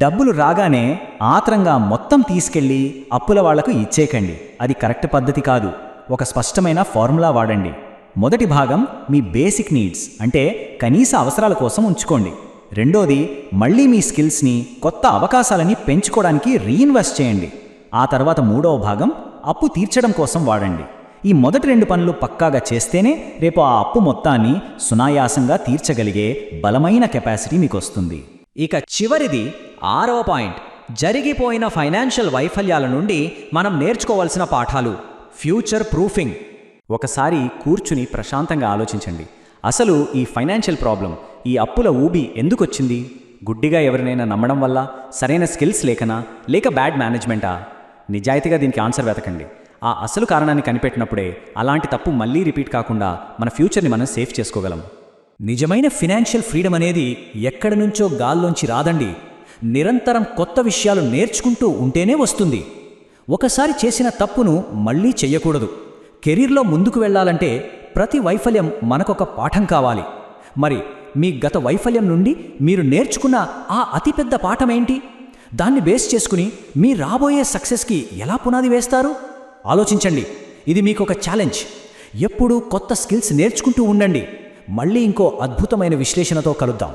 డబ్బులు రాగానే ఆత్రంగా మొత్తం తీసుకెళ్ళి అప్పుల వాళ్లకు ఇచ్చేకండి. అది కరెక్ట్ పద్ధతి కాదు. ఒక స్పష్టమైన ఫార్ములా వాడండి. మొదటి భాగం మీ బేసిక్ నీడ్స్ అంటే కనీస అవసరాల కోసం ఉంచుకోండి. రెండోది మళ్ళీ మీ స్కిల్స్ని, కొత్త అవకాశాలని పెంచుకోవడానికి రీఇన్వెస్ట్ చేయండి. ఆ తర్వాత మూడవ భాగం అప్పు తీర్చడం కోసం వాడండి. ఈ మొదటి 2 పనులు పక్కాగా చేస్తేనే రేపు ఆ అప్పు మొత్తాన్ని సునాయాసంగా తీర్చగలిగే బలమైన కెపాసిటీ మీకొస్తుంది. ఇక చివరిది 6వ పాయింట్, జరిగిపోయిన ఫైనాన్షియల్ వైఫల్యాల నుండి మనం నేర్చుకోవాల్సిన పాఠాలు. Future proofing. ఒకసారి కూర్చుని ప్రశాంతంగా ఆలోచించండి. అసలు ఈ ఫైనాన్షియల్ ప్రాబ్లం, ఈ అప్పుల ఊబి ఎందుకొచ్చింది? గుడ్డిగా ఎవరినైనా నమ్మడం వల్ల, సరైన స్కిల్స్ లేకనా, లేక బ్యాడ్ మేనేజ్మెంటా? నిజాయితీగా దీనికి ఆన్సర్ వెతకండి. ఆ అసలు కారణాన్ని కనిపెట్టినప్పుడే అలాంటి తప్పు మళ్ళీ రిపీట్ కాకుండా మన ఫ్యూచర్ని మనం సేఫ్ చేసుకోగలం. నిజమైన ఫినాన్షియల్ ఫ్రీడమ్ అనేది ఎక్కడి నుంచో గాల్లోంచి రాదండి. నిరంతరం కొత్త విషయాలు నేర్చుకుంటూ ఉంటేనే వస్తుంది. ఒకసారి చేసిన తప్పును మళ్ళీ చెయ్యకూడదు. కెరీర్లో ముందుకు వెళ్ళాలంటే ప్రతి వైఫల్యం మనకొక పాఠం కావాలి. మరి మీ గత వైఫల్యం నుండి మీరు నేర్చుకున్న ఆ అతిపెద్ద పాఠమేంటి? దాన్ని బేస్ చేసుకుని మీ రాబోయే సక్సెస్కి ఎలా పునాది వేస్తారు? ఆలోచించండి. ఇది మీకొక ఛాలెంజ్. ఎప్పుడూ కొత్త స్కిల్స్ నేర్చుకుంటూ ఉండండి. మళ్ళీ ఇంకో అద్భుతమైన విశ్లేషణతో కలుద్దాం.